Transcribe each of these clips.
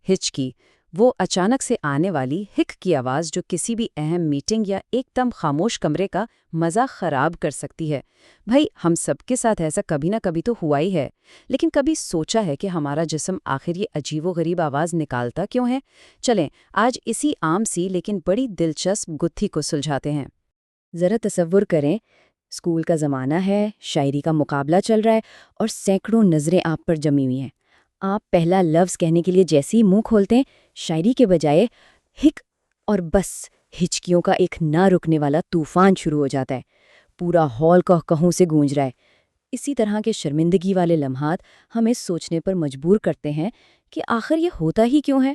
ہچکی وہ اچانک سے آنے والی ہک کی آواز جو کسی بھی اہم میٹنگ یا ایک دم خاموش کمرے کا مزہ خراب کر سکتی ہے۔ بھائی ہم سب کے ساتھ ایسا کبھی نہ کبھی تو ہوا ہی ہے، لیکن کبھی سوچا ہے کہ ہمارا جسم آخر یہ عجیب و غریب آواز نکالتا کیوں ہے؟ چلیں آج اسی عام سی لیکن بڑی دلچسپ گتھی کو سلجھاتے ہیں۔ ذرا تصور کریں، اسکول کا زمانہ ہے، شاعری کا مقابلہ چل رہا ہے اور سینکڑوں نظریں آپ پر جمی ہوئی ہیں۔ آپ پہلا لفظ کہنے کے لیے جیسے ہی منہ کھولتے ہیں، شاعری کے بجائے ہک اور بس ہچکیوں کا ایک نہ رکنے والا طوفان شروع ہو جاتا ہے۔ پورا ہال کہوں سے گونج رہا ہے۔ اسی طرح کے شرمندگی والے لمحات ہمیں سوچنے پر مجبور کرتے ہیں کہ آخر یہ ہوتا ہی کیوں ہے؟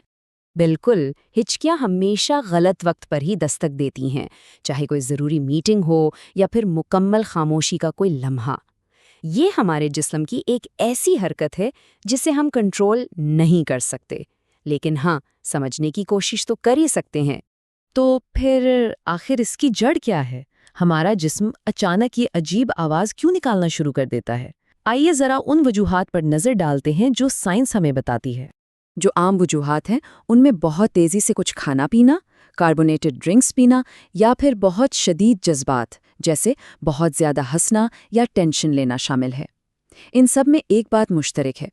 بالکل، ہچکیاں ہمیشہ غلط وقت پر ہی دستک دیتی ہیں، چاہے کوئی ضروری میٹنگ ہو یا پھر مکمل خاموشی کا کوئی لمحہ۔ یہ ہمارے جسم کی ایک ایسی حرکت ہے جسے ہم کنٹرول نہیں کر سکتے، لیکن ہاں سمجھنے کی کوشش تو کر ہی سکتے ہیں۔ تو پھر آخر اس کی جڑ کیا ہے؟ ہمارا جسم اچانک یہ عجیب آواز کیوں نکالنا شروع کر دیتا ہے؟ آئیے ذرا ان وجوہات پر نظر ڈالتے ہیں جو سائنس ہمیں بتاتی ہے۔ جو عام وجوہات ہیں ان میں بہت تیزی سے کچھ کھانا پینا، کاربونیٹڈ ڈرنکس پینا یا پھر بہت شدید جذبات جیسے بہت زیادہ ہنسنا یا ٹینشن لینا شامل ہے۔ ان سب میں ایک بات مشترک ہے،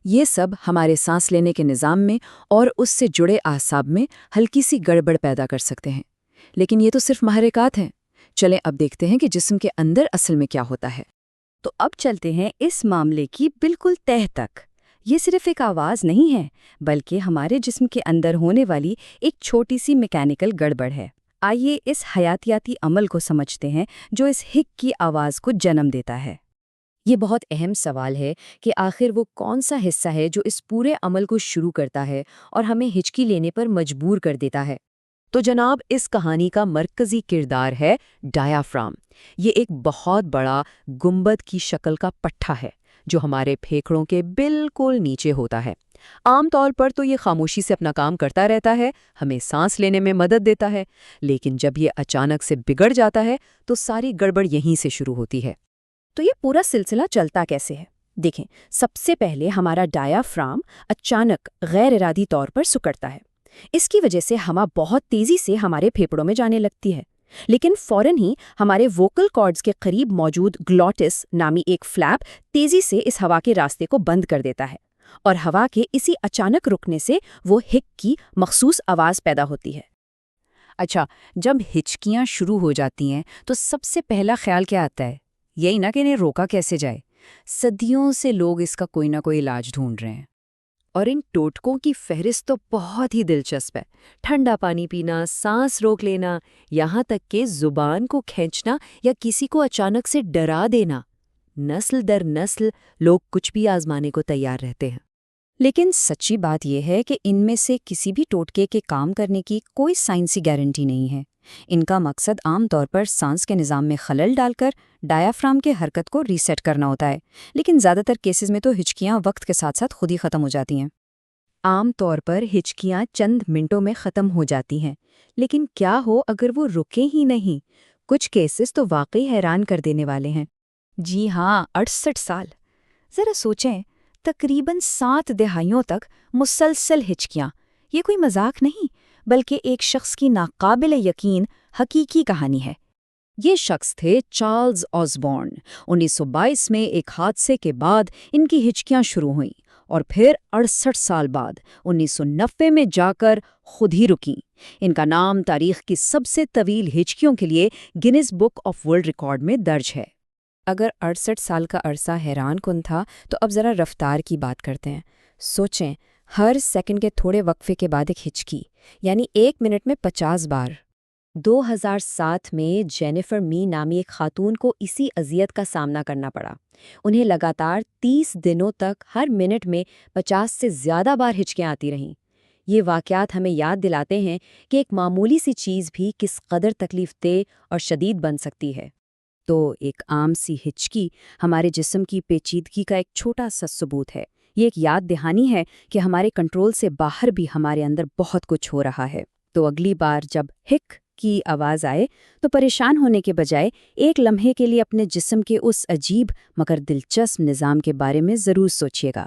یہ سب ہمارے سانس لینے کے نظام میں اور اس سے جڑے اعصاب میں ہلکی سی گڑبڑ پیدا کر سکتے ہیں۔ لیکن یہ تو صرف محرکات ہیں۔ چلیں اب دیکھتے ہیں کہ جسم کے اندر اصل میں کیا ہوتا ہے۔ تو اب چلتے ہیں اس معاملے کی بالکل تہہ تک۔ یہ صرف ایک آواز نہیں ہے، بلکہ ہمارے جسم کے اندر ہونے والی ایک چھوٹی سی میکینیکل گڑبڑ ہے۔ آئیے اس حیاتیاتی عمل کو سمجھتے ہیں جو اس ہک کی آواز کو جنم دیتا ہے۔ یہ بہت اہم سوال ہے کہ آخر وہ کون سا حصہ ہے جو اس پورے عمل کو شروع کرتا ہے اور ہمیں ہچکی لینے پر مجبور کر دیتا ہے۔ تو جناب اس کہانی کا مرکزی کردار ہے ڈایافرام۔ یہ ایک بہت بڑا گنبد کی شکل کا پٹھا ہے جو ہمارے پھیپھڑوں کے بالکل نیچے ہوتا ہے۔ عام طور پر تو یہ خاموشی سے اپنا کام کرتا رہتا ہے، ہمیں سانس لینے میں مدد دیتا ہے، لیکن جب یہ اچانک سے بگڑ جاتا ہے تو ساری گڑبڑ یہیں سے شروع ہوتی ہے۔ تو یہ پورا سلسلہ چلتا کیسے ہے؟ دیکھیں، سب سے پہلے ہمارا ڈایافرام اچانک غیر ارادی طور پر سکڑتا ہے۔ اس کی وجہ سے ہوا بہت تیزی سے ہمارے پھیپھڑوں میں جانے لگتی ہے، لیکن فوراً ہی ہمارے ووکل کارڈز کے قریب موجود گلوٹس نامی ایک فلیپ تیزی سے اس ہوا کے راستے کو بند کر دیتا ہے، اور ہوا کے اسی اچانک رکنے سے وہ ہک کی مخصوص آواز پیدا ہوتی ہے۔ اچھا، جب ہچکیاں شروع ہو جاتی ہیں تو سب سے پہلا خیال کیا آتا ہے؟ یہی نہ کہ انہیں روکا کیسے جائے۔ صدیوں سے لوگ اس کا کوئی نہ کوئی علاج ڈھونڈ رہے ہیں، اور ان ٹوٹکوں کی فہرست تو بہت ہی دلچسپ ہے۔ ٹھنڈا پانی پینا، سانس روک لینا، یہاں تک کہ زبان کو کھینچنا یا کسی کو اچانک سے ڈرا دینا۔ نسل در نسل لوگ کچھ بھی آزمانے کو تیار رہتے ہیں۔ لیکن سچی بات یہ ہے کہ ان میں سے کسی بھی ٹوٹکے کے کام کرنے کی کوئی سائنسی گارنٹی نہیں ہے۔ ان کا مقصد عام طور پر سانس کے نظام میں خلل ڈال کر ڈایافرام کے حرکت کو ریسیٹ کرنا ہوتا ہے، لیکن زیادہ تر کیسز میں تو ہچکیاں وقت کے ساتھ ساتھ خود ہی ختم ہو جاتی ہیں۔ عام طور پر ہچکیاں چند منٹوں میں ختم ہو جاتی ہیں، لیکن کیا ہو اگر وہ رکیں ہی نہیں؟ کچھ کیسز تو واقعی حیران کر دینے والے ہیں۔ جی ہاں، 68 سال! ذرا سوچیں، تقریباً 7 دہائیوں تک مسلسل ہچکیاں۔ یہ کوئی مذاق نہیں، بلکہ ایک شخص کی ناقابل یقین حقیقی کہانی ہے۔ یہ شخص تھے چارلز آسبورن۔ 1922 میں ایک حادثے کے بعد ان کی ہچکیاں شروع ہوئیں، اور پھر 68 سال بعد 1990 میں جا کر خود ہی رکیں۔ ان کا نام تاریخ کی سب سے طویل ہچکیوں کے لیے Guinness book of world record میں درج ہے۔ اگر 68 سال کا عرصہ حیران کن تھا، تو اب ذرا رفتار کی بات کرتے ہیں۔ سوچیں، ہر سیکنڈ کے تھوڑے وقفے کے بعد ایک ہچکی، یعنی 1 منٹ میں 50 بار۔ 2007 میں جینیفر می نامی ایک خاتون کو اسی اذیت کا سامنا کرنا پڑا۔ انہیں لگاتار 30 دنوں تک ہر منٹ میں 50 سے زیادہ بار ہچکیاں آتی رہیں۔ یہ واقعات ہمیں یاد دلاتے ہیں کہ ایک معمولی سی چیز بھی کس قدر تکلیف دہ اور شدید بن سکتی ہے۔ تو ایک عام سی ہچکی ہمارے جسم کی پیچیدگی کا ایک چھوٹا سا ثبوت ہے۔ یہ ایک یاد دہانی ہے کہ ہمارے کنٹرول سے باہر بھی ہمارے اندر بہت کچھ ہو رہا ہے۔ تو اگلی بار جب ہک کی آواز آئے تو پریشان ہونے کے بجائے ایک لمحے کے لیے اپنے جسم کے اس عجیب مگر دلچسپ نظام کے بارے میں ضرور سوچیے گا۔